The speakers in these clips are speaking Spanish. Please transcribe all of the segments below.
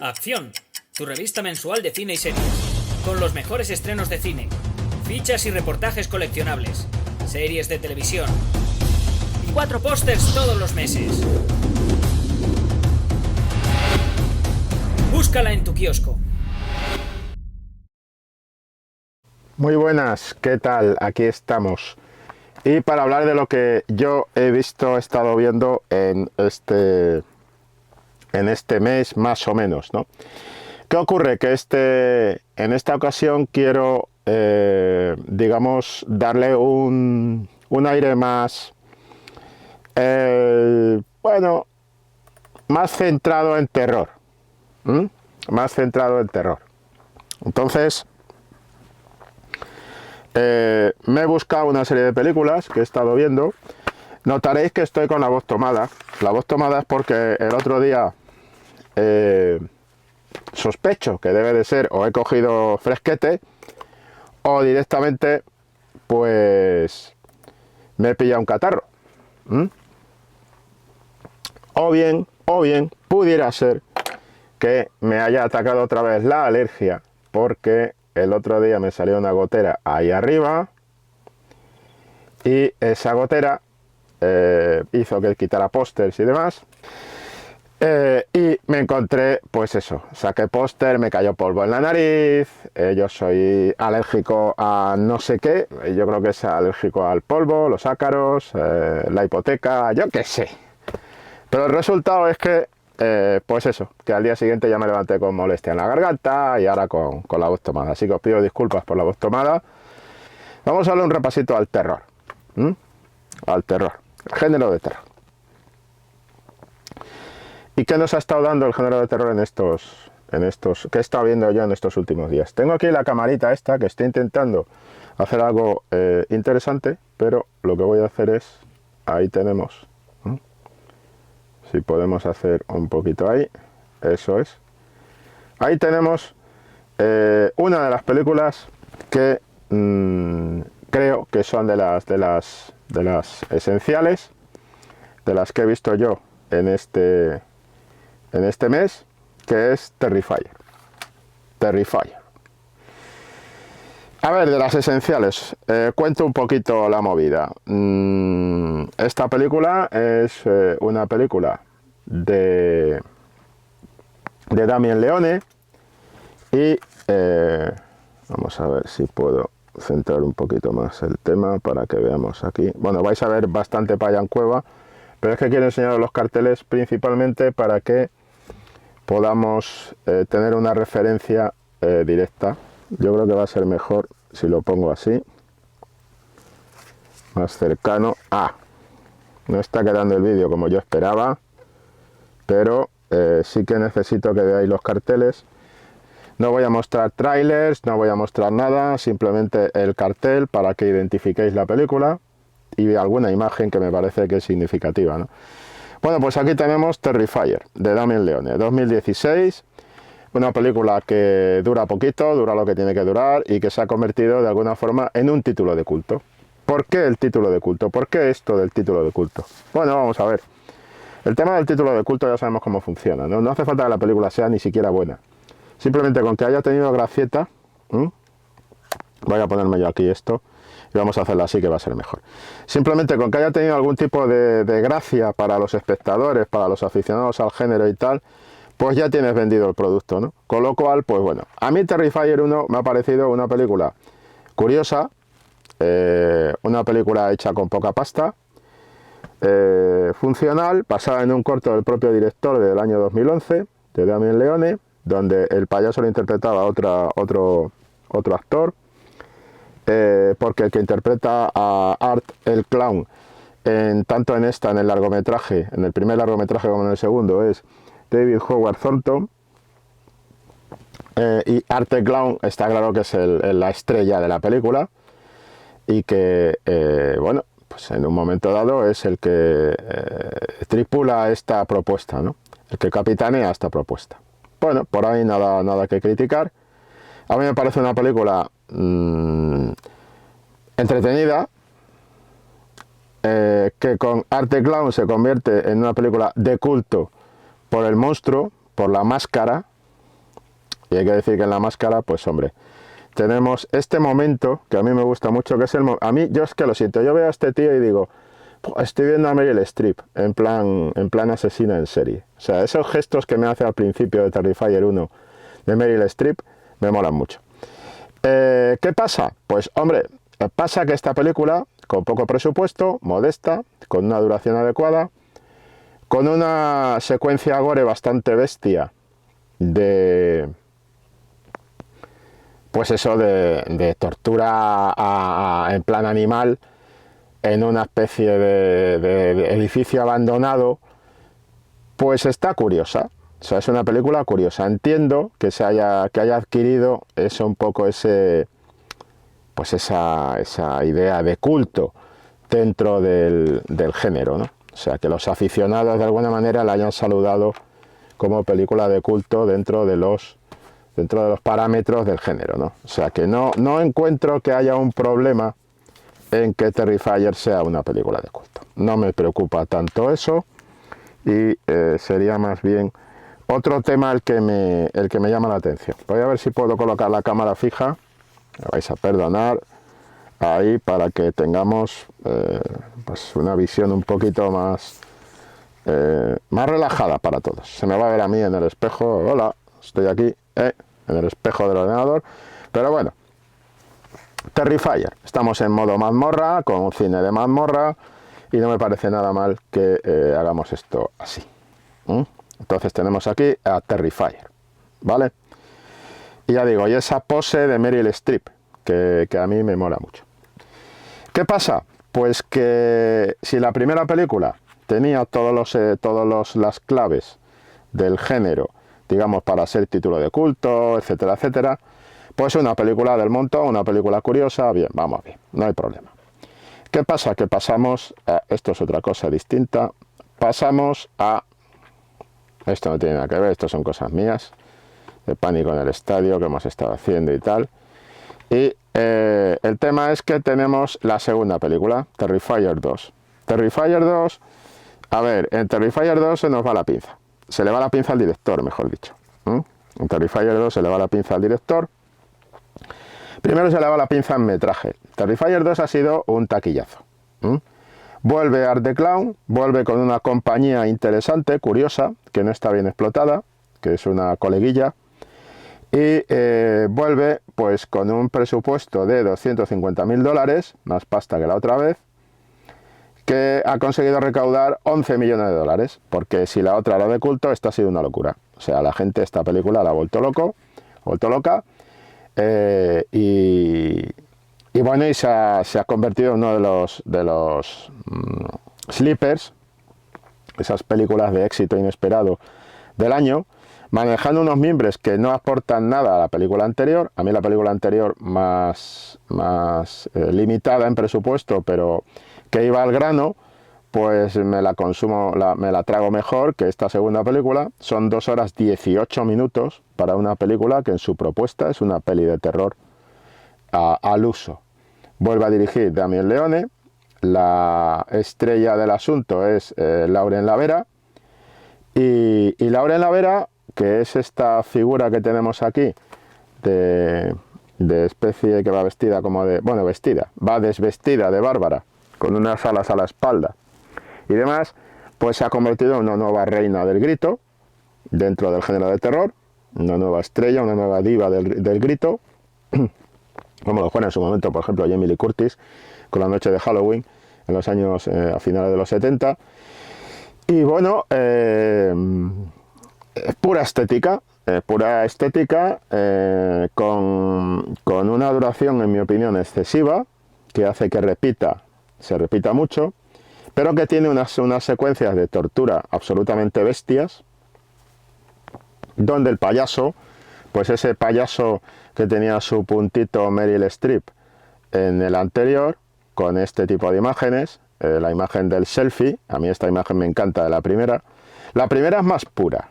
Acción, tu revista mensual de cine y series, con los mejores estrenos de cine, fichas y reportajes coleccionables, series de televisión y 4 pósters todos los meses. Búscala en tu kiosco. Muy buenas, ¿qué tal? Aquí estamos. Y para hablar de lo que yo he estado viendo en este mes más o menos, ¿no? ¿Qué ocurre? Que en esta ocasión quiero, digamos, darle un aire más, bueno, más centrado en terror. Más centrado en terror. Entonces, me he buscado una serie de películas que he estado viendo. Notaréis que estoy con la voz tomada. La voz tomada es porque el otro día sospecho que debe de ser o he cogido fresquete o directamente pues me he pillado un catarro. O bien pudiera ser que me haya atacado otra vez la alergia porque el otro día me salió una gotera ahí arriba y esa gotera hizo que quitara pósters y demás. Y me encontré, pues eso, saqué póster, me cayó polvo en la nariz, yo soy alérgico a no sé qué, yo creo que es alérgico al polvo, los ácaros, la hipoteca, yo qué sé. Pero el resultado es que, pues eso, que al día siguiente ya me levanté con molestia en la garganta y ahora con la voz tomada. Así que os pido disculpas por la voz tomada. Vamos a darle un repasito al terror. Al terror, el género de terror. ¿Y qué nos ha estado dando el género de terror en estos que he estado viendo yo en estos últimos días? Tengo aquí la camarita esta que estoy intentando hacer algo interesante, pero lo que voy a hacer es, ahí tenemos, si podemos hacer un poquito ahí, eso es. Ahí tenemos una de las películas que creo que son de las esenciales, de las que he visto yo en este mes, que es Terrifier. A ver, de las esenciales, cuento un poquito la movida. Esta película es una película de Damien Leone y vamos a ver si puedo centrar un poquito más el tema para que veamos aquí. Bueno, vais a ver bastante paya en cueva, pero es que quiero enseñaros los carteles principalmente para que podamos tener una referencia directa. Yo creo que va a ser mejor si lo pongo así, más cercano. No está quedando el vídeo como yo esperaba, pero sí que necesito que veáis los carteles. No voy a mostrar trailers, no voy a mostrar nada, simplemente el cartel para que identifiquéis la película y alguna imagen que me parece que es significativa, ¿no? Bueno, pues aquí tenemos Terrifier, de Damien Leone, 2016, una película que dura poquito, dura lo que tiene que durar y que se ha convertido de alguna forma en un título de culto. ¿Por qué el título de culto? ¿Por qué esto del título de culto? Bueno, vamos a ver. El tema del título de culto ya sabemos cómo funciona, ¿no? No hace falta que la película sea ni siquiera buena. Simplemente con que haya tenido gracieta, voy a ponerme yo aquí esto, y vamos a hacerlo así que va a ser mejor. Simplemente con que haya tenido algún tipo de gracia para los espectadores, para los aficionados al género y tal, pues ya tienes vendido el producto, ¿no? Con lo cual, pues bueno, a mí Terrifier 1 me ha parecido una película curiosa, una película hecha con poca pasta, funcional, basada en un corto del propio director del año 2011, de Damien Leone, donde el payaso lo interpretaba otro actor, porque el que interpreta a Art el Clown, tanto en el largometraje, en el primer largometraje como en el segundo, es David Howard Thornton, y Art el Clown está claro que es la estrella de la película y que, bueno, pues en un momento dado es el que tripula esta propuesta, ¿no? El que capitanea esta propuesta. Bueno, por ahí nada que criticar. A mí me parece una película entretenida, que con Art the Clown se convierte en una película de culto por el monstruo, por la máscara, y hay que decir que en la máscara, pues hombre, tenemos este momento que a mí me gusta mucho, que es a mí, yo es que lo siento, yo veo a este tío y digo, estoy viendo a Meryl Streep en plan asesina en serie. O sea, esos gestos que me hace al principio de Terrifier 1 de Meryl Streep me molan mucho. ¿Qué pasa? Pues hombre, pasa que esta película, con poco presupuesto, modesta, con una duración adecuada, con una secuencia gore bastante bestia de... pues eso, de tortura en plan animal en una especie de edificio abandonado, pues está curiosa. O sea, es una película curiosa. Entiendo que haya adquirido eso, un poco esa idea de culto dentro del género, ¿no? O sea, que los aficionados de alguna manera la hayan saludado como película de culto dentro de los parámetros del género, ¿no? O sea, que no encuentro que haya un problema en que Terrifier sea una película de culto. No me preocupa tanto eso, y sería más bien otro tema el que me llama la atención. Voy a ver si puedo colocar la cámara fija, me vais a perdonar, ahí, para que tengamos pues una visión un poquito más relajada para todos. Se me va a ver a mí en el espejo, hola, estoy aquí, en el espejo del ordenador, pero bueno. Terrifier, estamos en modo mazmorra, con un cine de mazmorra, y no me parece nada mal que hagamos esto así. Entonces tenemos aquí a Terrifier, ¿vale? Y ya digo, y esa pose de Meryl Streep, que a mí me mola mucho. ¿Qué pasa? Pues que si la primera película tenía todas las claves del género, digamos, para ser título de culto, etcétera, etcétera, pues una película del montón, una película curiosa, bien, vamos bien, no hay problema. ¿Qué pasa? Que pasamos a... esto es otra cosa distinta. Pasamos a... esto no tiene nada que ver, esto son cosas mías, de Pánico en el Estadio, que hemos estado haciendo y tal. Y el tema es que tenemos la segunda película, Terrifier 2. Terrifier 2, a ver, en Terrifier 2 se nos va la pinza. Se le va la pinza al director, mejor dicho. En Terrifier 2 se le va la pinza al director. Primero se le va la pinza en metraje. Terrifier 2 ha sido un taquillazo. Vuelve Art the Clown, vuelve con una compañía interesante, curiosa, que no está bien explotada, que es una coleguilla, y vuelve pues con un presupuesto de $250.000, más pasta que la otra vez, que ha conseguido recaudar 11 millones de dólares, porque si la otra era de culto, esta ha sido una locura. O sea, la gente esta película la ha vuelto loca, y bueno, y se ha convertido en uno de los sleepers, esas películas de éxito inesperado del año, manejando unos mimbres que no aportan nada a la película anterior. A mí la película anterior más limitada en presupuesto, pero que iba al grano, pues me la consumo, me la trago mejor que esta segunda película. Son 2 horas 18 minutos para una película que en su propuesta es una peli de terror al uso. Vuelve a dirigir Damien Leone, la estrella del asunto es Lauren Lavera, y Lauren Lavera, que es esta figura que tenemos aquí de especie que va vestida como de... bueno, va desvestida de Bárbara, con unas alas a la espalda y demás, pues se ha convertido en una nueva reina del grito dentro del género de terror, una nueva estrella, una nueva diva del grito, como lo fue en su momento, por ejemplo, Jamie Lee Curtis con La Noche de Halloween en los años a finales de los 70. Y bueno, pura estética, con una duración, en mi opinión, excesiva, que hace que se repita mucho, pero que tiene unas secuencias de tortura absolutamente bestias, donde el payaso, pues ese payaso que tenía su puntito Meryl Streep en el anterior, con este tipo de imágenes, la imagen del selfie, a mí esta imagen me encanta de la primera. La primera es más pura,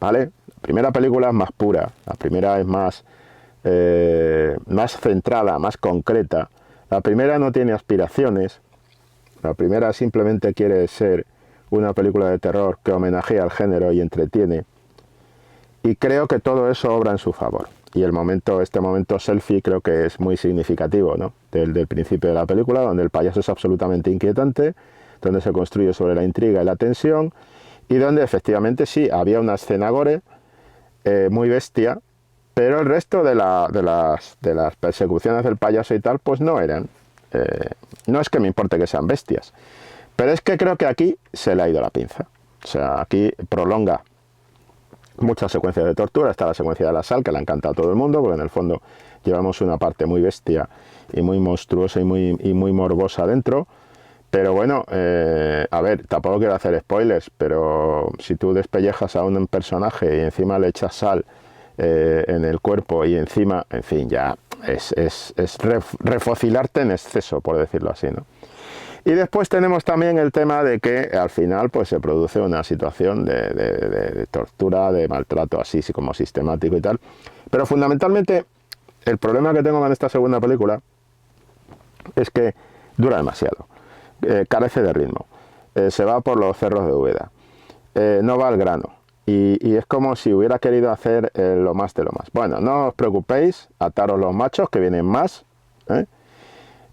¿vale? La primera película es más pura, la primera es más centrada, más concreta. La primera no tiene aspiraciones, la primera simplemente quiere ser una película de terror que homenajea al género y entretiene. y creo que todo eso obra en su favor. Y este momento selfie creo que es muy significativo, ¿no? Del principio de la película, donde el payaso es absolutamente inquietante, donde se construye sobre la intriga y la tensión, y donde efectivamente sí, había una escena gore muy bestia, pero el resto de las persecuciones del payaso y tal, pues no eran. No es que me importe que sean bestias, pero es que creo que aquí se le ha ido la pinza. O sea, aquí prolonga muchas secuencias de tortura. Está la secuencia de la sal, que le ha encantado a todo el mundo, porque en el fondo llevamos una parte muy bestia y muy monstruosa y muy morbosa dentro. Pero bueno, a ver, tampoco quiero hacer spoilers, pero si tú despellejas a un personaje y encima le echas sal en el cuerpo y encima, en fin, ya es refocilarte en exceso, por decirlo así, ¿no? Y después tenemos también el tema de que al final pues se produce una situación de tortura, de maltrato así como sistemático y tal. Pero fundamentalmente el problema que tengo con esta segunda película es que dura demasiado, carece de ritmo, se va por los cerros de Úbeda, no va al grano. Y es como si hubiera querido hacer lo más de lo más. Bueno, no os preocupéis, ataros los machos, que vienen más,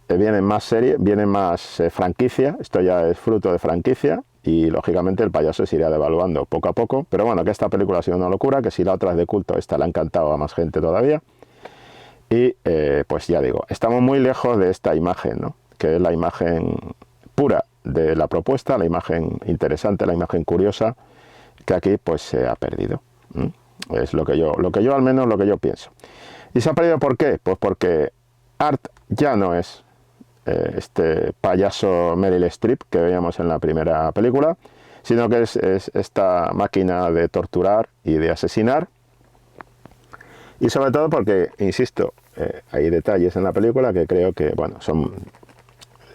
vienen más series, vienen más franquicia. Esto ya es fruto de franquicia y lógicamente el payaso se irá devaluando poco a poco. Pero bueno, que esta película ha sido una locura, que si la otra es de culto, esta le ha encantado a más gente todavía. Y pues ya digo, estamos muy lejos de esta imagen, ¿no? Que es la imagen pura de la propuesta, la imagen interesante, la imagen curiosa, que aquí pues se ha perdido. Es lo que yo al menos lo que yo pienso. ¿Y se ha perdido por qué? Pues porque Art ya no es este payaso Meryl Streep que veíamos en la primera película, sino que es esta máquina de torturar y de asesinar. Y sobre todo porque, insisto, hay detalles en la película que creo que, bueno,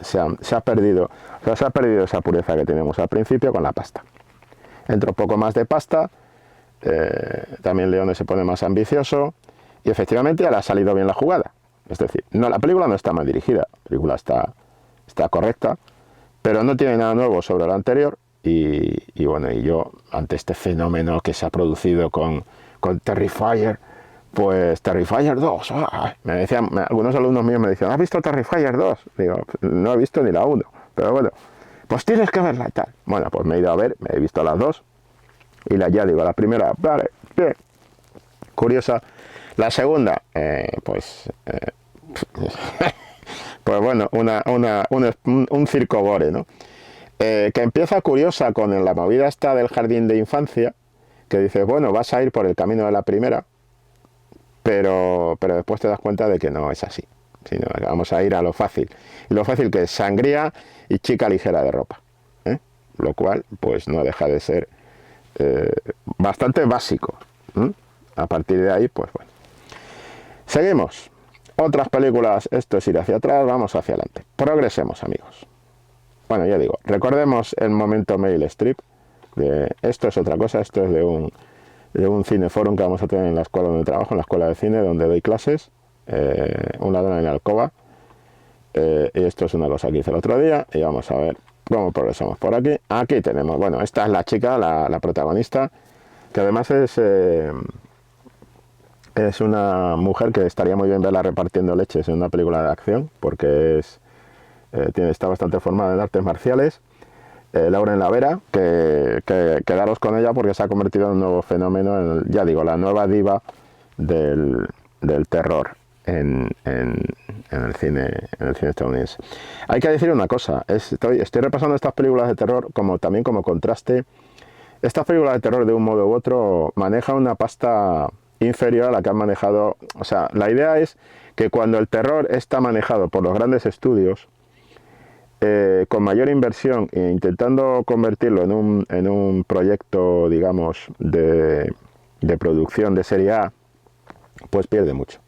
se ha perdido esa pureza que teníamos al principio con la pasta. Entra un poco más de pasta, también Leone se pone más ambicioso y efectivamente ya le ha salido bien la jugada. Es decir, no, la película no está mal dirigida, la película está correcta, pero no tiene nada nuevo sobre lo anterior y bueno, y yo ante este fenómeno que se ha producido con Terrifier, pues Terrifier 2, me decían, algunos alumnos míos me decían, ¿has visto Terrifier 2? Digo, no he visto ni la 1, pero bueno, pues tienes que verla y tal. Bueno, pues me he ido a ver, me he visto las dos y ya digo, la primera, vale, bien, curiosa. La segunda, pues bueno, un circo gore, ¿no? Que empieza curiosa con la movida esta del jardín de infancia, que dices, bueno, vas a ir por el camino de la primera, pero después te das cuenta de que no es así, sino que vamos a ir a lo fácil. Y lo fácil que es sangría y chica ligera de ropa, lo cual pues no deja de ser bastante básico. A partir de ahí, pues bueno. Seguimos. Otras películas, esto es ir hacia atrás, vamos hacia adelante. Progresemos, amigos. Bueno, ya digo, recordemos el momento Meryl Streep. Esto es otra cosa, esto es de un cineforum que vamos a tener en la escuela donde trabajo, en la escuela de cine donde doy clases, un ladrón en la alcoba. Y esto es una cosa que hice el otro día y vamos a ver cómo progresamos por aquí. Aquí tenemos, bueno, esta es la chica, la protagonista, que además es una mujer que estaría muy bien verla repartiendo leches en una película de acción, porque está bastante formada en artes marciales. Lauren Lavera, que quedaros con ella porque se ha convertido en un nuevo fenómeno, ya digo, la nueva diva del terror en el cine estadounidense. Hay que decir una cosa, estoy repasando estas películas de terror también como contraste. Estas películas de terror de un modo u otro manejan una pasta inferior a la que han manejado. O sea, la idea es que cuando el terror está manejado por los grandes estudios, con mayor inversión e intentando convertirlo en un proyecto, digamos, de producción de serie A, pues pierde mucho.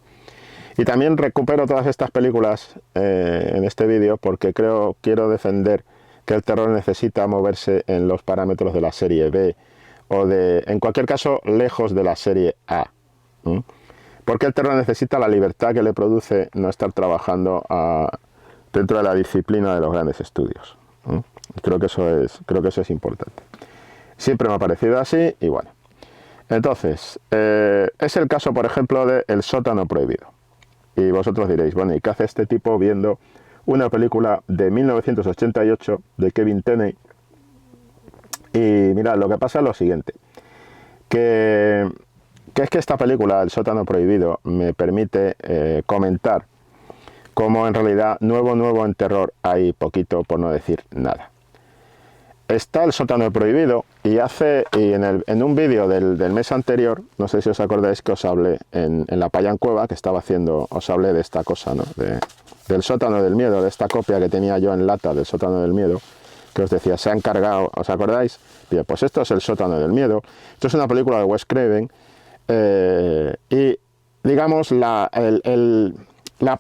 Y también recupero todas estas películas en este vídeo porque quiero defender que el terror necesita moverse en los parámetros de la serie B o en cualquier caso, lejos de la serie A. Porque el terror necesita la libertad que le produce no estar trabajando dentro de la disciplina de los grandes estudios. Creo que eso es importante. Siempre me ha parecido así y bueno. Entonces, es el caso, por ejemplo, de El sótano prohibido. Y vosotros diréis, bueno, ¿y qué hace este tipo viendo una película de 1988 de Kevin Tenney? Y mirad, lo que pasa es lo siguiente, que es que esta película, El sótano prohibido, me permite comentar cómo en realidad nuevo en terror hay poquito, por no decir nada. Está El sótano prohibido y en un vídeo del mes anterior, no sé si os acordáis que os hablé en la Payán Cueva, que estaba haciendo, os hablé de esta cosa, ¿no? Del sótano del miedo, de esta copia que tenía yo en lata del sótano del miedo, que os decía, se han cargado, ¿os acordáis? Bien, pues esto es El sótano del miedo. Esto es una película de Wes Craven y digamos la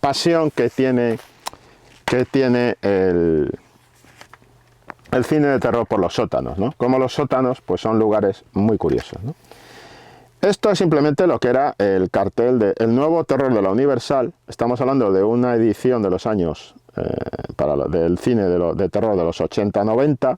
pasión que tiene el cine de terror por los sótanos, ¿no? Como los sótanos pues son lugares muy curiosos, ¿no? Esto es simplemente lo que era el cartel de El nuevo terror de la Universal. Estamos hablando de una edición de los años del cine de terror de los 80-90,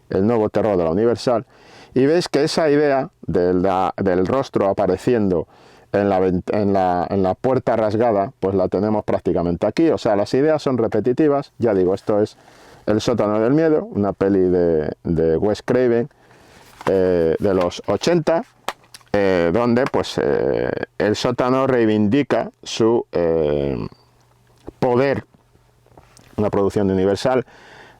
El nuevo terror de la Universal, y veis que esa idea del rostro apareciendo en la puerta rasgada, pues la tenemos prácticamente aquí. O sea, las ideas son repetitivas. Ya digo, esto es El sótano del miedo, una peli de Wes Craven de los 80, donde pues el sótano reivindica su poder, una producción de Universal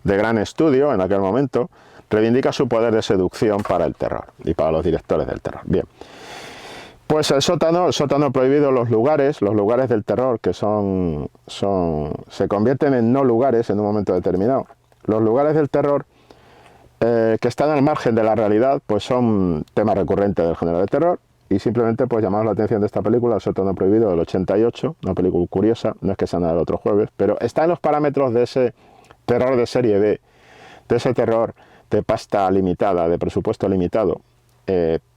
de gran estudio en aquel momento, reivindica su poder de seducción para el terror y para los directores del terror. Bien, pues el sótano prohibido, los lugares del terror que se convierten en no lugares en un momento determinado. Los lugares del terror que están al margen de la realidad, pues son tema recurrente del género de terror, y simplemente pues llamamos la atención de esta película, El sótano prohibido del 88, una película curiosa, no es que sea nada del otro jueves, pero está en los parámetros de ese terror de serie B, de ese terror de pasta limitada, de presupuesto limitado,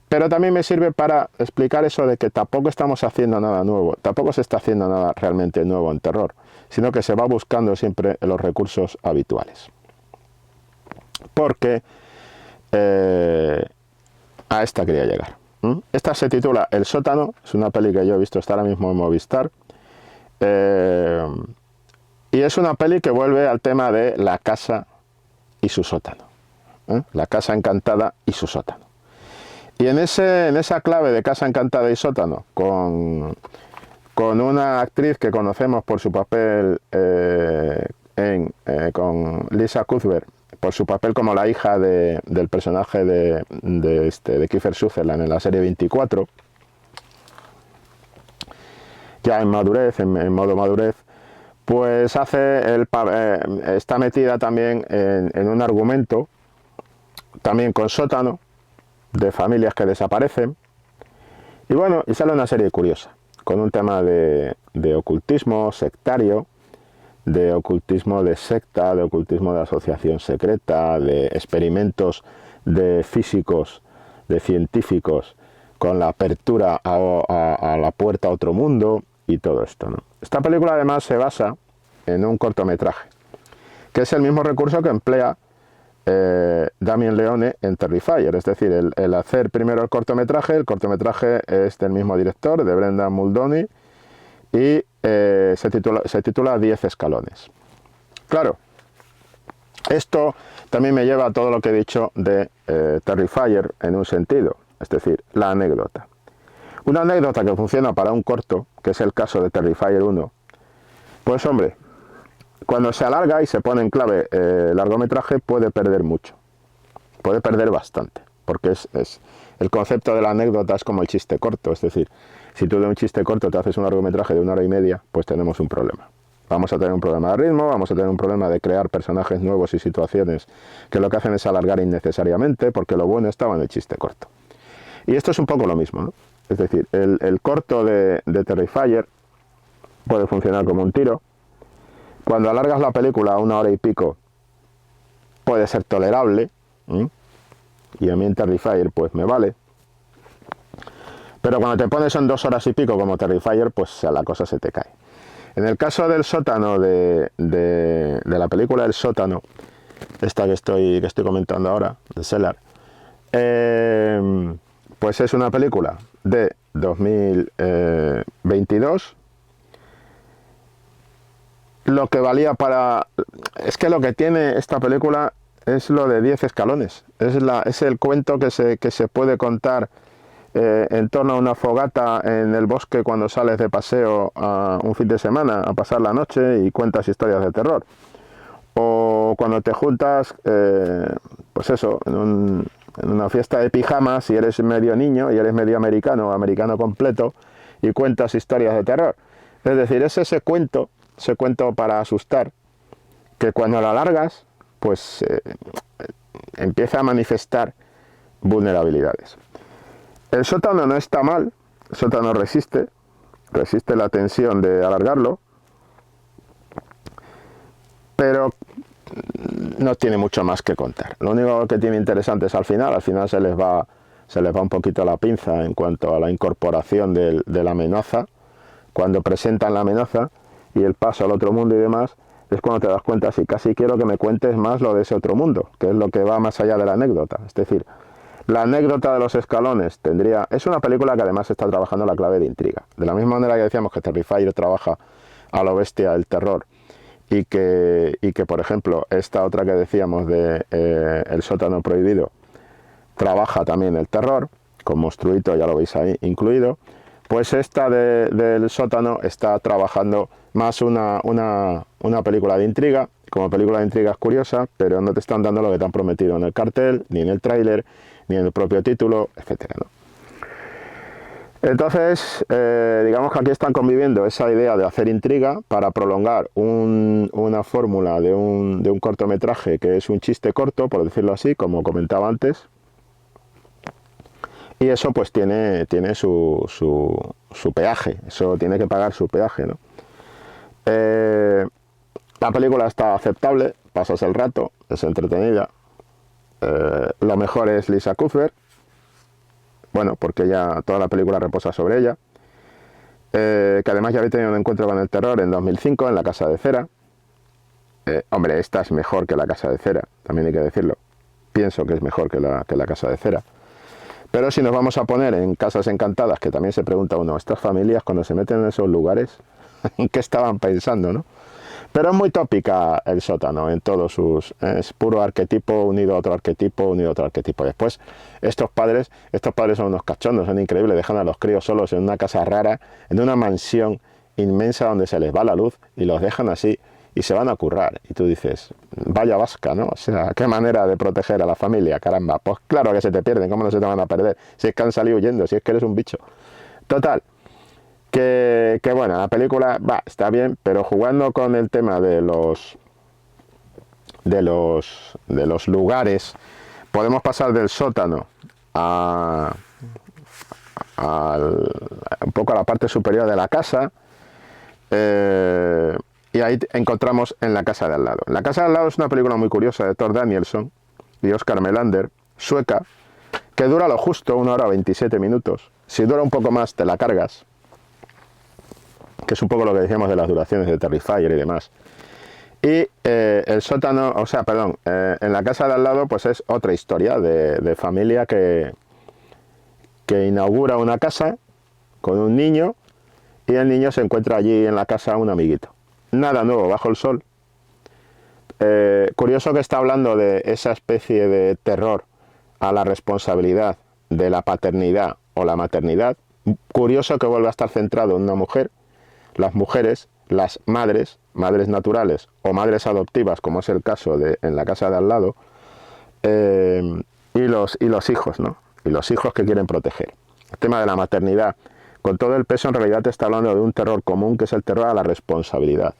pero también me sirve para explicar eso de que tampoco estamos haciendo nada nuevo, tampoco se está haciendo nada realmente nuevo en terror, sino que se va buscando siempre los recursos habituales. Porque a esta quería llegar. Esta se titula El sótano, es una peli que yo he visto, está ahora mismo en Movistar, y es una peli que vuelve al tema de la casa y su sótano, la casa encantada y su sótano. Y en esa clave de casa encantada y sótano, con una actriz que conocemos por su papel con Lisa Cuthbert, por su papel como la hija del personaje de Kiefer Sutherland en la serie 24, ya en madurez, en modo madurez, pues está metida también en un argumento, también con sótano, de familias que desaparecen, y bueno, y sale una serie curiosa, con un tema de ocultismo sectario, de ocultismo de secta, de ocultismo de asociación secreta, de experimentos de físicos, de científicos, con la apertura a la puerta a otro mundo y todo esto, ¿no? Esta película además se basa en un cortometraje, que es el mismo recurso que emplea Damien Leone en Terrifier, es decir, el hacer primero el cortometraje es del mismo director, de Brendan Muldowney, y se titula 10 escalones. Claro, esto también me lleva a todo lo que he dicho de Terrifier en un sentido, es decir, la anécdota. Una anécdota que funciona para un corto, que es el caso de Terrifier 1, pues hombre, cuando se alarga y se pone en clave largometraje puede perder mucho, puede perder bastante, porque el concepto de la anécdota es como el chiste corto, es decir, si tú de un chiste corto te haces un largometraje de 1 hora y media, pues tenemos un problema. Vamos a tener un problema de ritmo, vamos a tener un problema de crear personajes nuevos y situaciones que lo que hacen es alargar innecesariamente, porque lo bueno estaba en el chiste corto. Y esto es un poco lo mismo, ¿no? Es decir, el corto de Terrifier puede funcionar como un tiro. Cuando alargas la película a 1 hora y pico, puede ser tolerable, y a mí en Terrifier pues me vale. Pero cuando te pones en 2 horas y pico como Terrifier, pues la cosa se te cae. En el caso del sótano, de la película El sótano, esta que estoy comentando ahora, de Cellar, pues es una película de 2022. Lo que valía para... Es que lo que tiene esta película es lo de 10 escalones. Es el cuento que se puede contar en torno a una fogata en el bosque cuando sales de paseo a un fin de semana a pasar la noche y cuentas historias de terror. O cuando te juntas, pues eso, en una fiesta de pijamas y eres medio niño y eres medio americano o americano completo y cuentas historias de terror. Es decir, es ese cuento para asustar, que cuando lo alargas, pues empieza a manifestar vulnerabilidades. El sótano no está mal, el sótano resiste la tensión de alargarlo, pero no tiene mucho más que contar. Lo único que tiene interesante es al final se les va un poquito la pinza en cuanto a la incorporación de la amenaza, cuando presentan la amenaza y el paso al otro mundo y demás, es cuando te das cuenta, si casi quiero que me cuentes más lo de ese otro mundo, que es lo que va más allá de la anécdota. Es decir, la anécdota de los escalones es una película que además está trabajando la clave de intriga. De la misma manera que decíamos que Terrifier trabaja a lo bestia el terror, y que por ejemplo, esta otra que decíamos de El sótano prohibido, trabaja también el terror, con monstruito, ya lo veis ahí incluido, pues esta del sótano está trabajando más una película de intriga. Como película de intriga es curiosa, pero no te están dando lo que te han prometido en el cartel, ni en el tráiler, ni en el propio título, etcétera, ¿no? Entonces, digamos que aquí están conviviendo esa idea de hacer intriga para prolongar una fórmula de un cortometraje que es un chiste corto, por decirlo así, como comentaba antes. Y eso pues tiene su peaje, eso tiene que pagar su peaje, ¿no? La película está aceptable, pasas el rato, es entretenida. Lo mejor es Lisa Kudrow, bueno, porque ya toda la película reposa sobre ella, que además ya había tenido un encuentro con el terror en 2005 en La Casa de Cera. Hombre, esta es mejor que La Casa de Cera, también hay que decirlo. Pienso que es mejor que la Casa de Cera. Pero si nos vamos a poner en Casas Encantadas, que también se pregunta uno, estas familias cuando se meten en esos lugares, ¿en qué estaban pensando, no? Pero es muy tópica el sótano en todos sus... Es puro arquetipo unido a otro arquetipo, unido a otro arquetipo. Después, estos padres son unos cachondos, son increíbles, dejan a los críos solos en una casa rara, en una mansión inmensa donde se les va la luz y los dejan así y se van a currar. Y tú dices, vaya vasca, ¿no? O sea, qué manera de proteger a la familia, caramba. Pues claro que se te pierden, ¿cómo no se te van a perder? Si es que han salido huyendo, si es que eres un bicho. Total, que bueno, la película está bien, pero jugando con el tema de los lugares, podemos pasar del sótano un poco a la parte superior de la casa, y ahí encontramos En la casa de al lado. En la casa de al lado es una película muy curiosa de Thor Danielsson y Oscar Melander, sueca, que dura lo justo, 1 hora 27 minutos. Si dura un poco más te la cargas, que es un poco lo que decíamos de las duraciones de Terrifier y demás. Y el sótano, En la casa de al lado, pues es otra historia de familia que inaugura una casa con un niño y el niño se encuentra allí en la casa un amiguito. Nada nuevo bajo el sol. Curioso que está hablando de esa especie de terror a la responsabilidad de la paternidad o la maternidad. Curioso que vuelva a estar centrado en una mujer. Las mujeres, las madres naturales o madres adoptivas, como es el caso de En la casa de al lado, y los hijos, ¿no? Y los hijos que quieren proteger. El tema de la maternidad, con todo el peso, en realidad te está hablando de un terror común, que es el terror a la responsabilidad.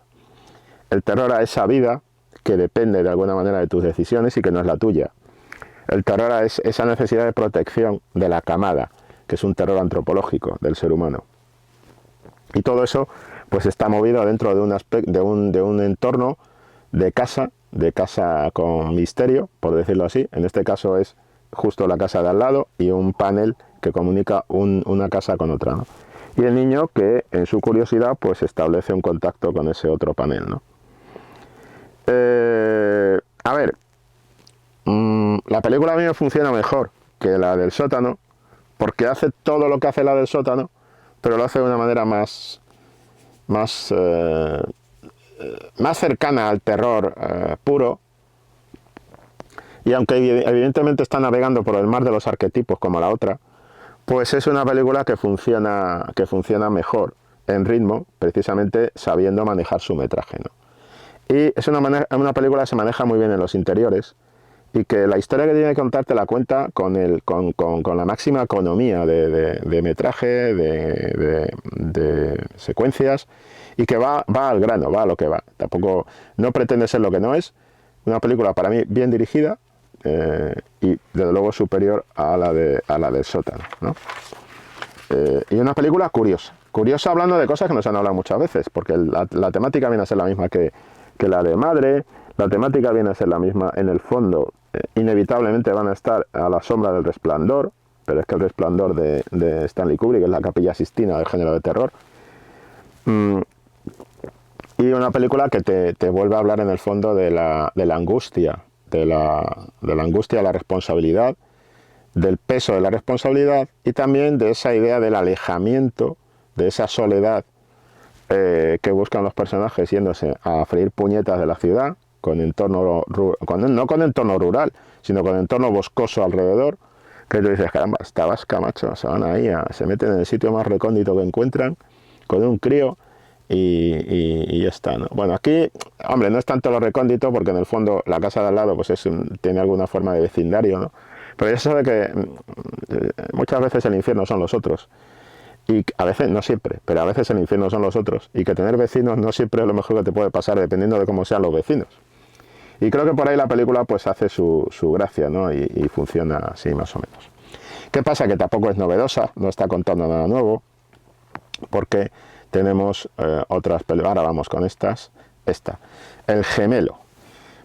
El terror a esa vida que depende de alguna manera de tus decisiones y que no es la tuya. El terror a esa necesidad de protección de la camada, que es un terror antropológico del ser humano. Y todo eso pues está movido dentro de un entorno de casa con misterio, por decirlo así. En este caso es justo la casa de al lado y un panel que comunica una casa con otra, ¿no? Y el niño que en su curiosidad pues establece un contacto con ese otro panel, ¿no? La película a mí me funciona mejor que la del sótano, porque hace todo lo que hace la del sótano, pero lo hace de una manera más cercana al terror puro. Y aunque evidentemente está navegando por el mar de los arquetipos como la otra, pues es una película que funciona mejor en ritmo, precisamente sabiendo manejar su metraje, ¿no? Y es una película que se maneja muy bien en los interiores, y que la historia que tiene que contar te la cuenta con la máxima economía de metraje, de secuencias, y que va al grano, va a lo que va. Tampoco, no pretende ser lo que no es. Una película para mí bien dirigida, y desde luego superior a la del sótano, ¿no? Y una película curiosa hablando de cosas que nos han hablado muchas veces, porque la temática viene a ser la misma que la de Madre. La temática viene a ser la misma en el fondo. Inevitablemente van a estar a la sombra del Resplandor, pero es que el Resplandor de Stanley Kubrick es la Capilla Sistina del género de terror. Y una película que te vuelve a hablar en el fondo de la angustia, de la angustia de la responsabilidad, del peso de la responsabilidad, y también de esa idea del alejamiento, de esa soledad que buscan los personajes yéndose a freír puñetas de la ciudad, con entorno no con entorno rural, sino con entorno boscoso alrededor, que tú dices, caramba, esta vasca, macho, se van ahí, se meten en el sitio más recóndito que encuentran, con un crío, y ya está, ¿no? Bueno, aquí, hombre, no es tanto lo recóndito, porque en el fondo la casa de al lado pues tiene alguna forma de vecindario, ¿no? Pero ya se sabe que muchas veces el infierno son los otros. Y a veces, no siempre, pero a veces el infierno son los otros. Y que tener vecinos no siempre es lo mejor que te puede pasar, dependiendo de cómo sean los vecinos. Y creo que por ahí la película pues hace su gracia, ¿no? Y funciona así más o menos. ¿Qué pasa? Que tampoco es novedosa, no está contando nada nuevo, porque tenemos otras películas. Ahora vamos con esta. El Gemelo.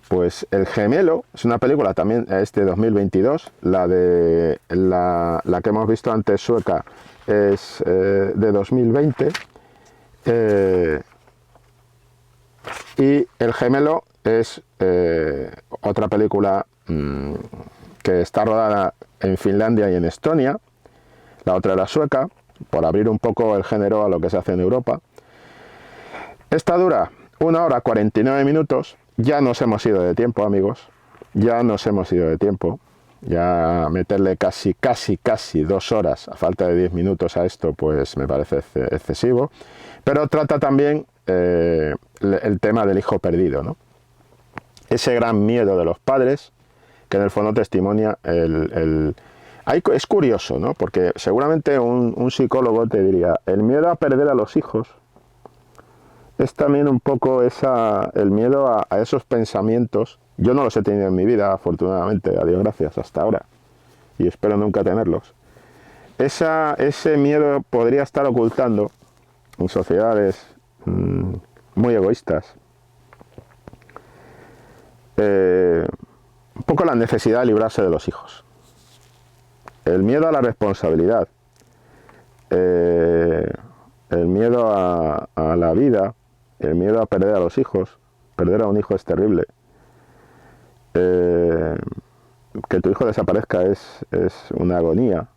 Pues El Gemelo es una película también, es de 2022, la que hemos visto antes, sueca, es de 2020, y El Gemelo es otra película que está rodada en Finlandia y en Estonia. La otra era sueca, por abrir un poco el género a lo que se hace en Europa. Esta dura 1 hora 49 minutos. Ya nos hemos ido de tiempo, amigos. Ya nos hemos ido de tiempo. Ya meterle casi 2 horas a falta de 10 minutos a esto, pues me parece excesivo. Pero trata también el tema del hijo perdido, ¿no? Ese gran miedo de los padres, que en el fondo testimonia es curioso, ¿no? Porque seguramente un psicólogo te diría, el miedo a perder a los hijos es también un poco el miedo a esos pensamientos. Yo no los he tenido en mi vida, afortunadamente, a Dios gracias, hasta ahora, y espero nunca tenerlos. Ese miedo podría estar ocultando en sociedades muy egoístas un poco la necesidad de librarse de los hijos, el miedo a la responsabilidad, el miedo a la vida, el miedo a perder a los hijos. Perder a un hijo es terrible. Que tu hijo desaparezca es una agonía.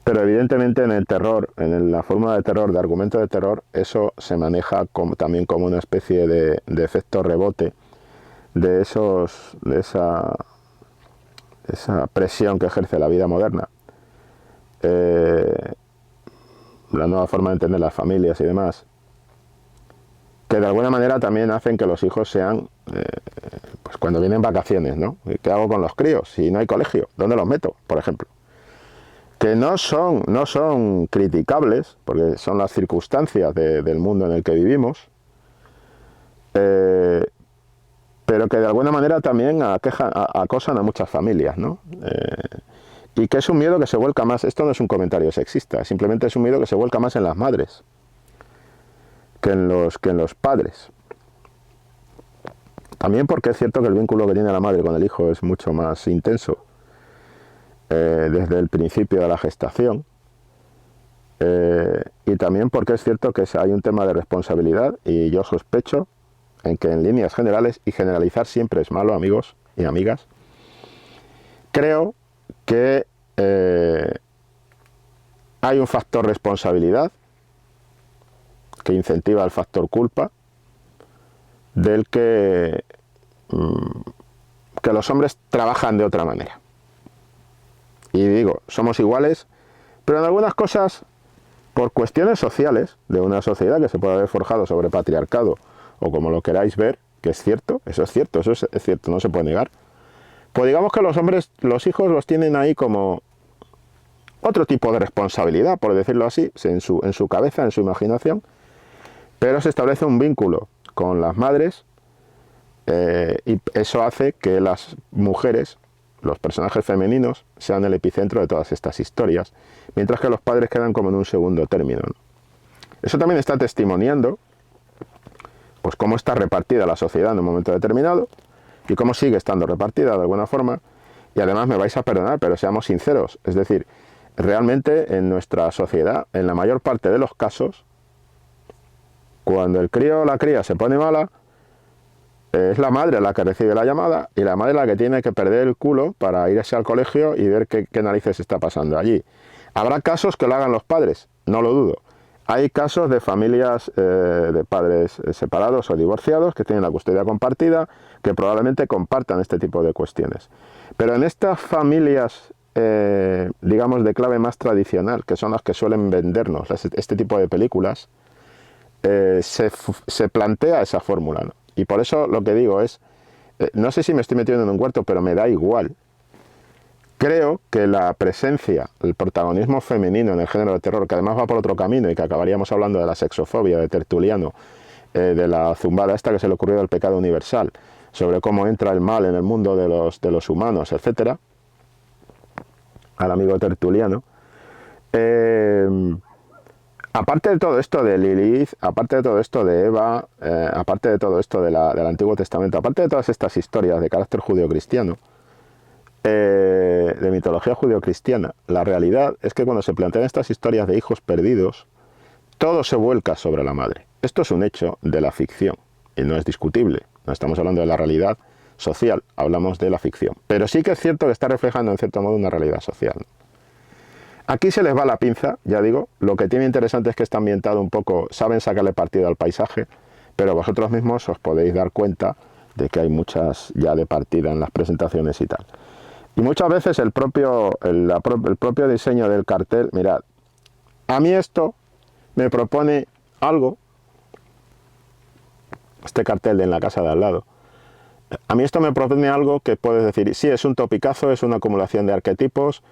Pero evidentemente en el terror, en la fórmula de terror, de argumento de terror, eso se maneja también como una especie de efecto rebote de esa presión que ejerce la vida moderna. La nueva forma de entender las familias y demás, que de alguna manera también hacen que los hijos sean, pues cuando vienen vacaciones, ¿no? ¿Qué hago con los críos? Si no hay colegio, ¿dónde los meto, por ejemplo? Que no son criticables, porque son las circunstancias del mundo en el que vivimos, pero que de alguna manera también acosan a muchas familias, ¿no? Y que es un miedo que se vuelca más, esto no es un comentario sexista, simplemente es un miedo que se vuelca más en las madres que en los padres. También porque es cierto que el vínculo que tiene la madre con el hijo es mucho más intenso desde el principio de la gestación, y también porque es cierto que hay un tema de responsabilidad, y yo sospecho en que en líneas generales, y generalizar siempre es malo, amigos y amigas, creo que hay un factor responsabilidad que incentiva el factor culpa, del que los hombres trabajan de otra manera. Y digo, somos iguales, pero en algunas cosas, por cuestiones sociales, de una sociedad que se puede haber forjado sobre patriarcado, o como lo queráis ver, que es cierto, eso es cierto, no se puede negar, pues digamos que los hombres, los hijos los tienen ahí como otro tipo de responsabilidad, por decirlo así, en su cabeza, en su imaginación, pero se establece un vínculo con las madres, y eso hace que las mujeres, los personajes femeninos, sean el epicentro de todas estas historias, mientras que los padres quedan como en un segundo término, ¿no? Eso también está testimoniando pues cómo está repartida la sociedad en un momento determinado y cómo sigue estando repartida de alguna forma. Y además me vais a perdonar, pero seamos sinceros, es decir, realmente en nuestra sociedad, en la mayor parte de los casos, cuando el crío o la cría se pone mala, es la madre la que recibe la llamada y la madre la que tiene que perder el culo para irse al colegio y ver qué narices está pasando allí. Habrá casos que lo hagan los padres, no lo dudo. Hay casos de familias de padres separados o divorciados que tienen la custodia compartida, que probablemente compartan este tipo de cuestiones. Pero en estas familias, digamos, de clave más tradicional, que son las que suelen vendernos este tipo de películas, se plantea esa fórmula, ¿no? Y por eso lo que digo es, no sé si me estoy metiendo en un huerto, pero me da igual. Creo que la presencia, el protagonismo femenino en el género de terror, que además va por otro camino y que acabaríamos hablando de la sexofobia de Tertuliano, de la zumbada esta que se le ocurrió del pecado universal, sobre cómo entra el mal en el mundo de los humanos, etcétera, al amigo Tertuliano. Aparte de todo esto de Lilith, aparte de todo esto de Eva, aparte de todo esto del Antiguo Testamento, aparte de todas estas historias de carácter judeocristiano, de mitología judeocristiana, la realidad es que cuando se plantean estas historias de hijos perdidos, todo se vuelca sobre la madre. Esto es un hecho de la ficción y no es discutible. No estamos hablando de la realidad social, hablamos de la ficción. Pero sí que es cierto que está reflejando en cierto modo una realidad social. Aquí se les va la pinza, ya digo, lo que tiene interesante es que está ambientado un poco, saben sacarle partido al paisaje, pero vosotros mismos os podéis dar cuenta de que hay muchas ya de partida en las presentaciones y tal. Y muchas veces el propio diseño del cartel, mirad, a mí esto me propone algo, este cartel de En la casa de al lado, a mí esto me propone algo que puedes decir, sí, es un topicazo, es una acumulación de arquetipos,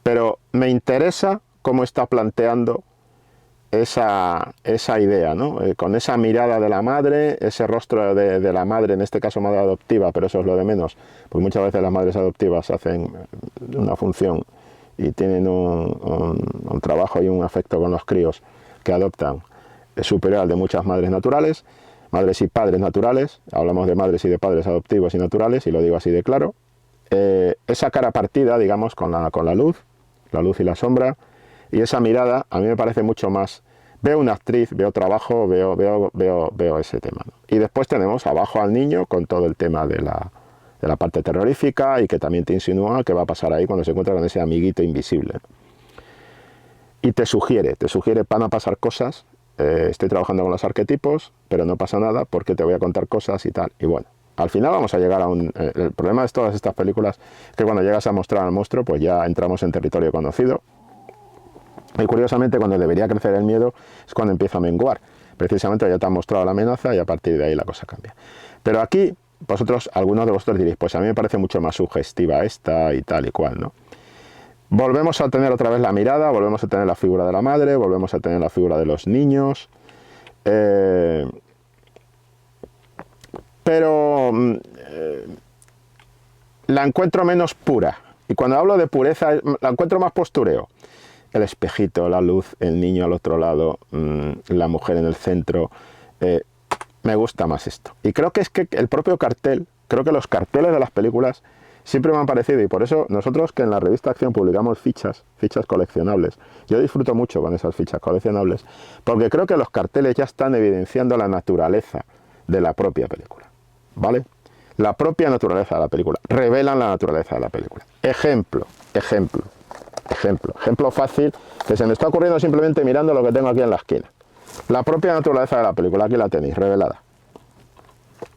pero me interesa cómo está planteando esa idea, ¿no? Con esa mirada de la madre, ese rostro de la madre, en este caso madre adoptiva, pero eso es lo de menos, porque muchas veces las madres adoptivas hacen una función y tienen un trabajo y un afecto con los críos que adoptan superior al de muchas madres naturales, madres y padres naturales, hablamos de madres y de padres adoptivos y naturales, y lo digo así de claro. Esa cara partida, digamos, con la luz y la sombra, y esa mirada a mí me parece mucho más, veo una actriz, veo trabajo, veo ese tema, ¿no? Y después tenemos abajo al niño con todo el tema de la parte terrorífica y que también te insinúa qué va a pasar ahí cuando se encuentra con ese amiguito invisible, ¿no? Y te sugiere, van a pasar cosas, estoy trabajando con los arquetipos, pero no pasa nada porque te voy a contar cosas y tal, y bueno. Al final vamos a llegar a el problema de todas estas películas es que cuando llegas a mostrar al monstruo, pues ya entramos en territorio conocido. Y curiosamente, cuando debería crecer el miedo, es cuando empieza a menguar. Precisamente ya te han mostrado la amenaza y a partir de ahí la cosa cambia. Pero aquí, algunos de vosotros diréis, pues a mí me parece mucho más sugestiva esta y tal y cual, ¿no? Volvemos a tener otra vez la mirada, volvemos a tener la figura de la madre, volvemos a tener la figura de los niños. Pero la encuentro menos pura. Y cuando hablo de pureza, la encuentro más postureo. El espejito, la luz, el niño al otro lado, la mujer en el centro. Me gusta más esto. Y creo que es que el propio cartel, creo que los carteles de las películas siempre me han parecido, y por eso nosotros que en la revista Acción publicamos fichas coleccionables. Yo disfruto mucho con esas fichas coleccionables, porque creo que los carteles ya están evidenciando la naturaleza de la propia película. ¿Vale? La propia naturaleza de la película. Revelan la naturaleza de la película. Ejemplo. Ejemplo fácil que se me está ocurriendo simplemente mirando lo que tengo aquí en la esquina. La propia naturaleza de la película, aquí la tenéis, revelada.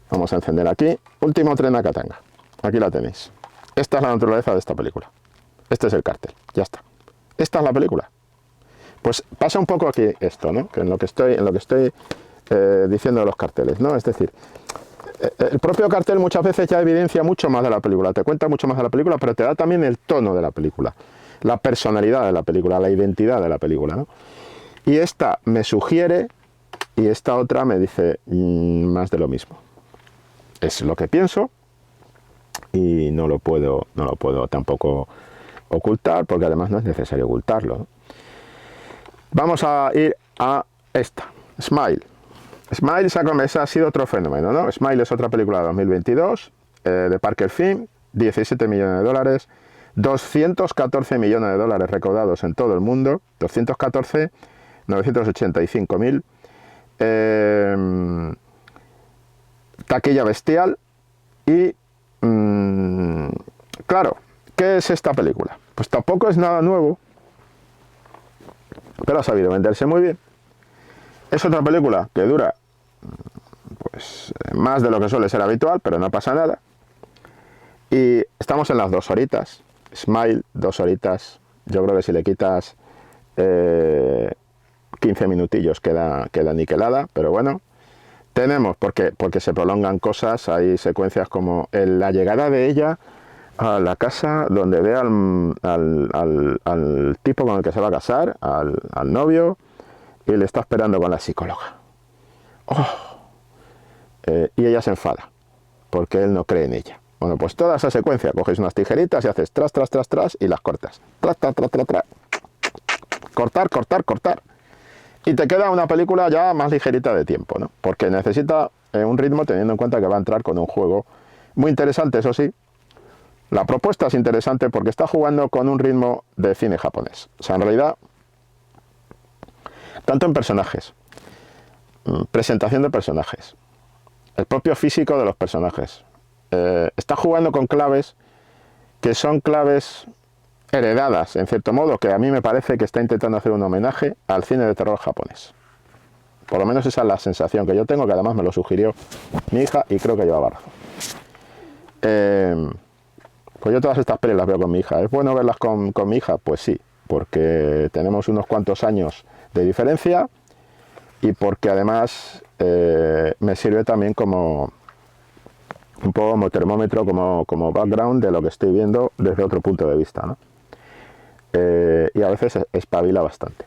Vamos a encender aquí, último tren a Katanga. Aquí la tenéis. Esta es la naturaleza de esta película. Este es el cartel, ya está. Esta es la película. Pues pasa un poco aquí esto, ¿no? Que en lo que estoy diciendo de los carteles, ¿no? Es decir, el propio cartel muchas veces ya evidencia mucho más de la película, te cuenta mucho más de la película, pero te da también el tono de la película, la personalidad de la película, la identidad de la película, ¿no? Y esta me sugiere y esta otra me dice más de lo mismo. Es lo que pienso y no lo puedo tampoco ocultar, porque además no es necesario ocultarlo, ¿no? Vamos a ir a esta, Smile. Smile esa ha sido otro fenómeno, ¿no? Smile es otra película de 2022, de Parker Film, 17 millones de dólares, 214 millones de dólares recaudados en todo el mundo, 214, 985.000, taquilla bestial y, claro, ¿qué es esta película? Pues tampoco es nada nuevo, pero ha sabido venderse muy bien. Es otra película que dura pues más de lo que suele ser habitual, pero no pasa nada. Y estamos en las 2 horitas. Smile, 2 horitas. Yo creo que si le quitas 15 minutillos queda niquelada, pero bueno. Tenemos, porque se prolongan cosas, hay secuencias como la llegada de ella a la casa donde ve al tipo con el que se va a casar, al novio, y le está esperando con la psicóloga. Y ella se enfada porque él no cree en ella. Bueno, pues toda esa secuencia, coges unas tijeritas y haces tras y las cortas. Cortar. Y te queda una película ya más ligerita de tiempo, ¿no? Porque necesita un ritmo, teniendo en cuenta que va a entrar con un juego muy interesante, eso sí. La propuesta es interesante porque está jugando con un ritmo de cine japonés. O sea, en realidad, tanto en personajes, presentación de personajes, el propio físico de los personajes, está jugando con claves que son claves heredadas, en cierto modo, que a mí me parece que está intentando hacer un homenaje al cine de terror japonés. Por lo menos esa es la sensación que yo tengo, que además me lo sugirió mi hija y creo que llevaba razón. Pues yo todas estas pelis las veo con mi hija. ¿Es bueno verlas con mi hija? Pues sí, porque tenemos unos cuantos años de diferencia y porque además me sirve también como un poco como termómetro, como background de lo que estoy viendo desde otro punto de vista, ¿no? Y a veces espabila bastante.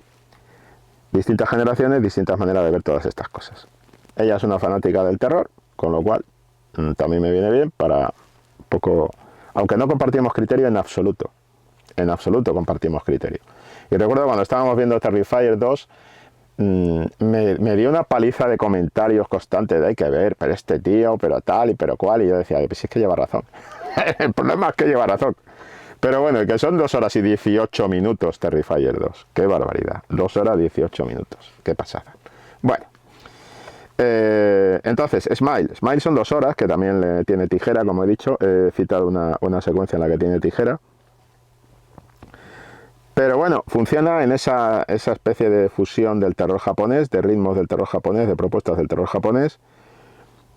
Distintas generaciones, distintas maneras de ver todas estas cosas. Ella es una fanática del terror, con lo cual también me viene bien para un poco, aunque no compartimos criterio en absoluto compartimos criterio. Y recuerdo cuando estábamos viendo Terrifier 2, me dio una paliza de comentarios constantes de hay que ver, pero este tío, pero tal y pero cual, y yo decía, pues es que lleva razón. El problema es que lleva razón. Pero bueno, que son 2 horas y 18 minutos Terrifier 2. Qué barbaridad. 2 horas y 18 minutos. Qué pasada. Bueno. Entonces, Smile son 2 horas, que también tiene tijera, como he dicho. He citado una secuencia en la que tiene tijera. Pero bueno, funciona en esa especie de fusión del terror japonés, de ritmos del terror japonés, de propuestas del terror japonés.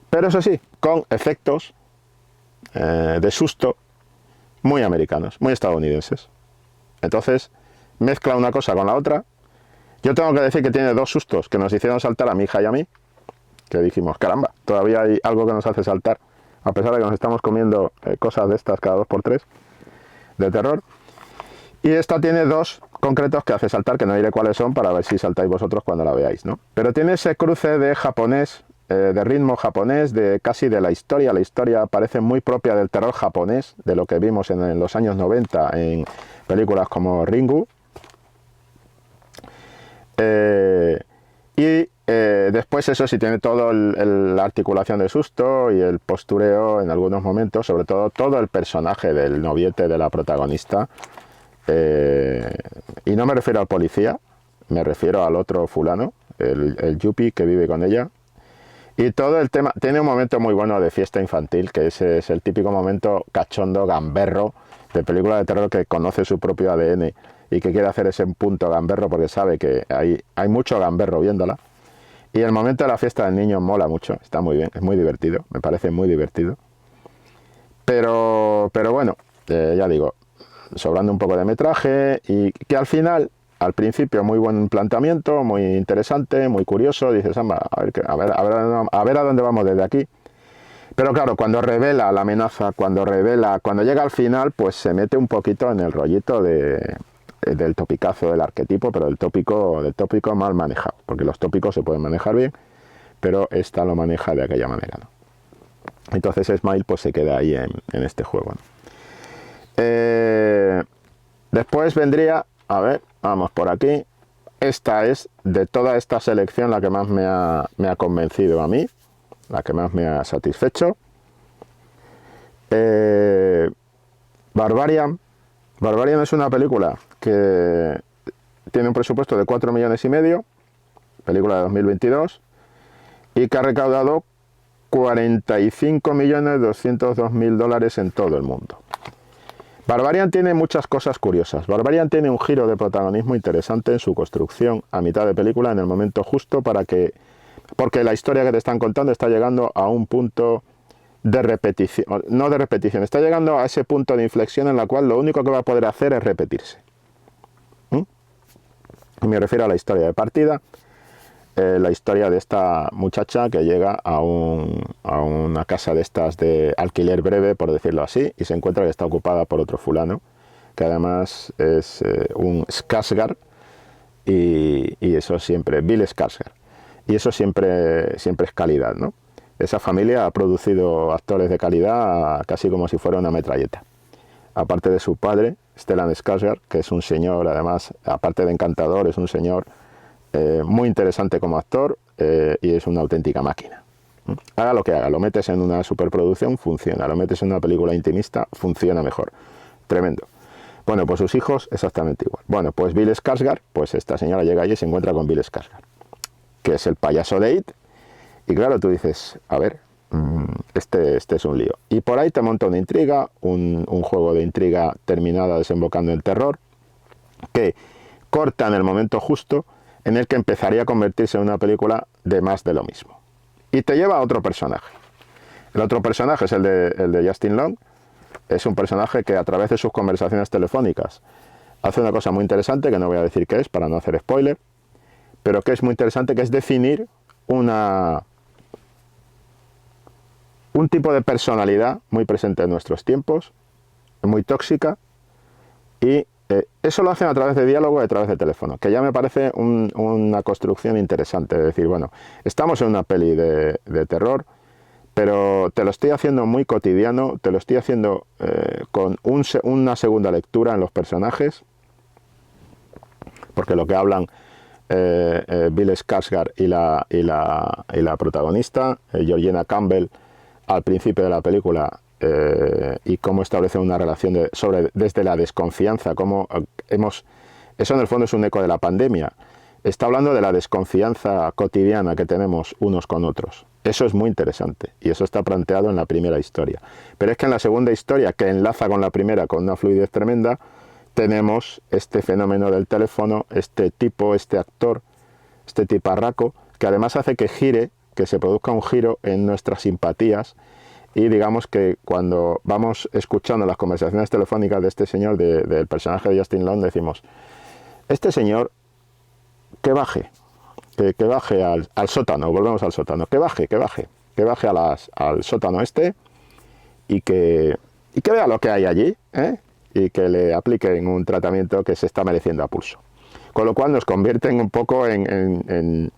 Pero eso sí, con efectos de susto muy americanos, muy estadounidenses. Entonces, mezcla una cosa con la otra. Yo tengo que decir que tiene 2 sustos que nos hicieron saltar a mi hija y a mí, que dijimos, caramba, todavía hay algo que nos hace saltar, a pesar de que nos estamos comiendo cosas de estas cada 2x3 de terror. Y esta tiene 2 concretos que hace saltar, que no diré cuáles son para ver si saltáis vosotros cuando la veáis, ¿no? Pero tiene ese cruce de japonés, de ritmo japonés, casi de la historia. La historia parece muy propia del terror japonés, de lo que vimos en los años 90 en películas como Ringu. Después eso sí tiene todo la articulación de susto y el postureo en algunos momentos, sobre todo el personaje del noviete de la protagonista. Y no me refiero al policía, me refiero al otro fulano, el yuppie que vive con ella. Y todo el tema, tiene un momento muy bueno de fiesta infantil, que ese es el típico momento cachondo, gamberro, de película de terror que conoce su propio ADN y que quiere hacer ese punto gamberro porque sabe que hay mucho gamberro viéndola. Y el momento de la fiesta del niño mola mucho, está muy bien, es muy divertido, me parece muy divertido. Pero bueno, ya digo, sobrando un poco de metraje y que al final, al principio, muy buen planteamiento, muy interesante, muy curioso, dices, a ver a dónde vamos desde aquí. Pero claro, cuando revela la amenaza, cuando llega al final, pues se mete un poquito en el rollito del topicazo del arquetipo, pero del tópico mal manejado, porque los tópicos se pueden manejar bien, pero esta lo maneja de aquella manera, ¿no? Entonces Smile pues se queda ahí en este juego, ¿no? Después vendría, a ver, vamos por aquí. Esta es, de toda esta selección, la que más me ha convencido a mí, la que más me ha satisfecho. Barbarian. Barbarian es una película que tiene un presupuesto de 4,5 millones, película de 2022, y que ha recaudado 45.202.000 dólares en todo el mundo. Barbarian tiene muchas cosas curiosas. Barbarian tiene un giro de protagonismo interesante en su construcción a mitad de película, en el momento justo porque la historia que te están contando está llegando a un punto de repetición, no de repetición, está llegando a ese punto de inflexión en la cual lo único que va a poder hacer es repetirse. Y me refiero a la historia de partida, la historia de esta muchacha que llega a una casa de estas de alquiler breve, por decirlo así, y se encuentra que está ocupada por otro fulano, que además es un Skarsgård, y eso siempre, Bill Skarsgård, y eso siempre es calidad, ¿no? Esa familia ha producido actores de calidad casi como si fuera una metralleta. Aparte de su padre, Stellan Skarsgård, que es un señor, además, aparte de encantador, es un señor muy interesante como actor y es una auténtica máquina. Haga lo que haga, lo metes en una superproducción, funciona. Lo metes en una película intimista, funciona mejor. Tremendo. Bueno, pues sus hijos exactamente igual. Bueno, pues Bill Skarsgård, pues esta señora llega allí y se encuentra con Bill Skarsgård, que es el payaso de It. Y claro, tú dices, a ver, este es un lío. Y por ahí te monta una intriga, un juego de intriga terminada desembocando en terror, que corta en el momento justo en el que empezaría a convertirse en una película de más de lo mismo. Y te lleva a otro personaje. El otro personaje es el de Justin Long. Es un personaje que a través de sus conversaciones telefónicas hace una cosa muy interesante, que no voy a decir qué es para no hacer spoiler, pero que es muy interesante, que es definir un tipo de personalidad muy presente en nuestros tiempos, muy tóxica, y eso lo hacen a través de diálogo y a través de teléfono, que ya me parece una construcción interesante. Es decir, bueno, estamos en una peli de terror, pero te lo estoy haciendo muy cotidiano, te lo estoy haciendo con una segunda lectura en los personajes, porque lo que hablan Bill Skarsgård y la protagonista, Georgina Campbell, al principio de la película, y cómo establecen una relación desde la desconfianza, eso en el fondo es un eco de la pandemia. Está hablando de la desconfianza cotidiana que tenemos unos con otros. Eso es muy interesante y eso está planteado en la primera historia. Pero es que en la segunda historia, que enlaza con la primera con una fluidez tremenda, tenemos este fenómeno del teléfono, este actor, este tiparraco, que además hace que se produzca un giro en nuestras simpatías, y digamos que cuando vamos escuchando las conversaciones telefónicas de este señor, del personaje de Justin Long, decimos, este señor, que baje al sótano, volvemos al sótano, que baje al sótano y que vea lo que hay allí, y que le apliquen un tratamiento que se está mereciendo a pulso. Con lo cual nos convierten un poco en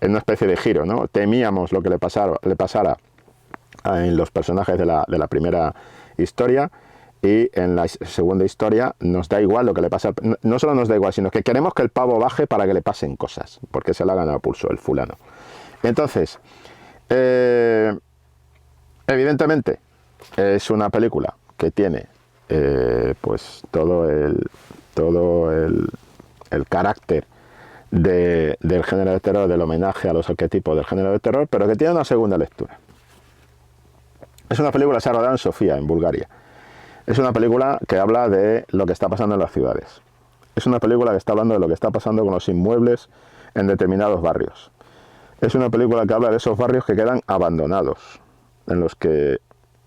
una especie de giro, ¿no? Temíamos lo que le pasara en los personajes de la primera historia, y en la segunda historia nos da igual lo que le pasa. No solo nos da igual, sino que queremos que el pavo baje para que le pasen cosas, porque se la hagan a pulso el fulano. Entonces, evidentemente, es una película que tiene pues todo el carácter del género de terror, del homenaje a los arquetipos del género de terror, pero que tiene una segunda lectura. Es una película que se ha rodado en Sofía, en Bulgaria. Es una película que habla de lo que está pasando en las ciudades. Es una película que está hablando de lo que está pasando con los inmuebles en determinados barrios. Es una película que habla de esos barrios que quedan abandonados, en los que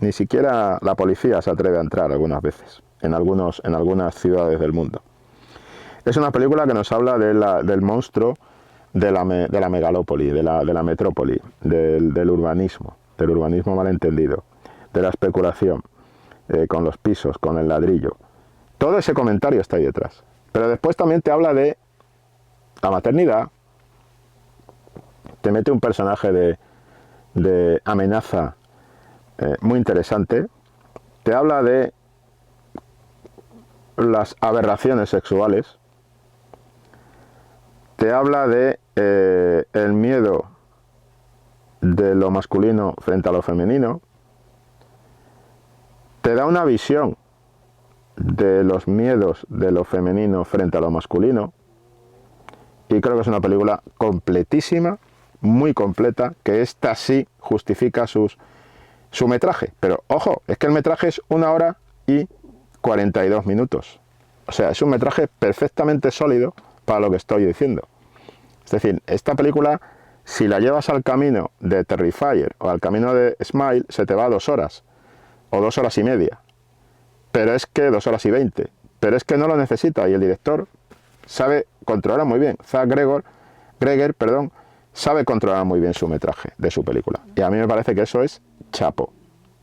ni siquiera la policía se atreve a entrar algunas veces, en algunas ciudades del mundo. Es una película que nos habla del monstruo de la megalópoli, de la metrópoli, del urbanismo malentendido, de la especulación, con los pisos, con el ladrillo. Todo ese comentario está ahí detrás. Pero después también te habla de la maternidad, te mete un personaje de amenaza muy interesante, te habla de las aberraciones sexuales, te habla de el miedo de lo masculino frente a lo femenino, te da una visión de los miedos de lo femenino frente a lo masculino, y creo que es una película completísima, muy completa, que esta sí justifica su metraje. Pero ojo, es que el metraje es 1 hora y 42 minutos. O sea, es un metraje perfectamente sólido para lo que estoy diciendo. Es decir, esta película, si la llevas al camino de Terrifier o al camino de Smile, se te va a 2 horas o 2 horas y media. Pero es que 2 horas y 20. Pero es que no lo necesita, y el director sabe controlar muy bien. Zach Greger, sabe controlar muy bien su metraje de su película. Y a mí me parece que eso es chapo.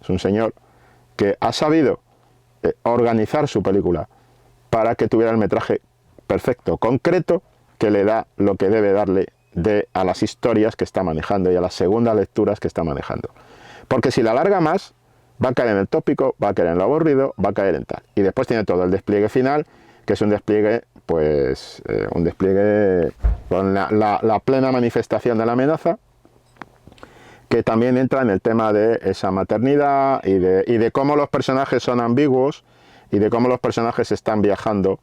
Es un señor que ha sabido organizar su película para que tuviera el metraje perfecto, concreto, que le da lo que debe darle a las historias que está manejando y a las segundas lecturas que está manejando. Porque si la alarga más, va a caer en el tópico, va a caer en lo aburrido, va a caer en tal. Y después tiene todo el despliegue final, que es un despliegue, con la plena manifestación de la amenaza, que también entra en el tema de esa maternidad y de cómo los personajes son ambiguos y de cómo los personajes están viajando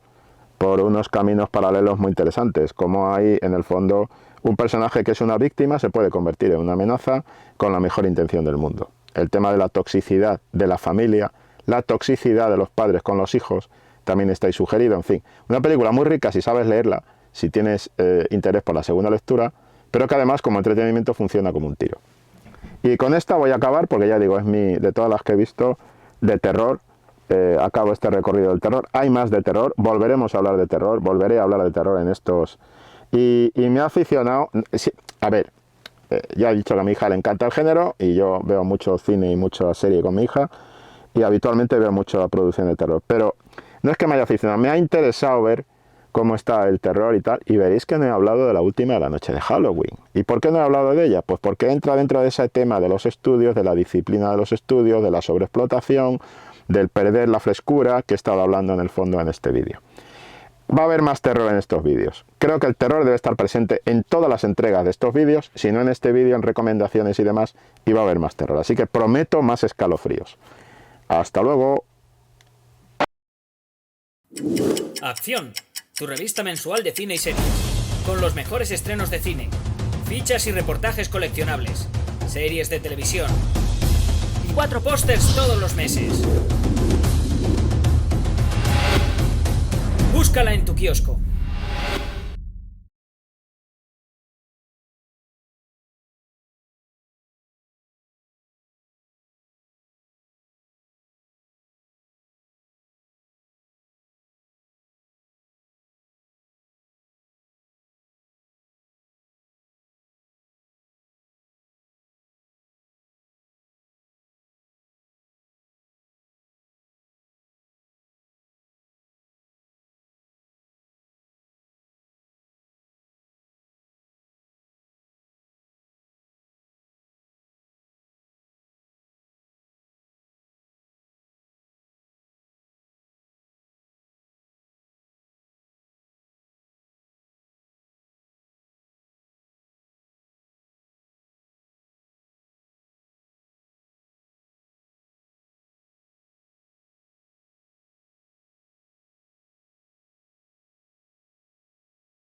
por unos caminos paralelos muy interesantes. Como hay, en el fondo, un personaje que es una víctima se puede convertir en una amenaza con la mejor intención del mundo. El tema de la toxicidad de la familia, la toxicidad de los padres con los hijos, también está ahí sugerido. En fin, una película muy rica si sabes leerla, si tienes interés por la segunda lectura, pero que además como entretenimiento funciona como un tiro. Y con esta voy a acabar, porque ya digo, es de todas las que he visto, de terror. Acabo este recorrido del terror. Hay más de terror, volveremos a hablar de terror, volveré a hablar de terror en estos. Y me ha aficionado, sí, a ver, ya he dicho que a mi hija le encanta el género, y yo veo mucho cine y mucha serie con mi hija, y habitualmente veo mucha producción de terror, pero no es que me haya aficionado, me ha interesado ver cómo está el terror y tal, y veréis que no he hablado de la última de la noche de Halloween. ¿Y por qué no he hablado de ella? Pues porque entra dentro de ese tema de los estudios, de la disciplina de los estudios, de la sobreexplotación, del perder la frescura que he estado hablando en el fondo en este vídeo. Va a haber más terror en estos vídeos. Creo que el terror debe estar presente en todas las entregas de estos vídeos, si no en este vídeo, en recomendaciones y demás, y va a haber más terror. Así que prometo más escalofríos. Hasta luego. Acción, tu revista mensual de cine y series, con los mejores estrenos de cine, fichas y reportajes coleccionables, series de televisión y 4 pósters todos los meses. Búscala en tu kiosco.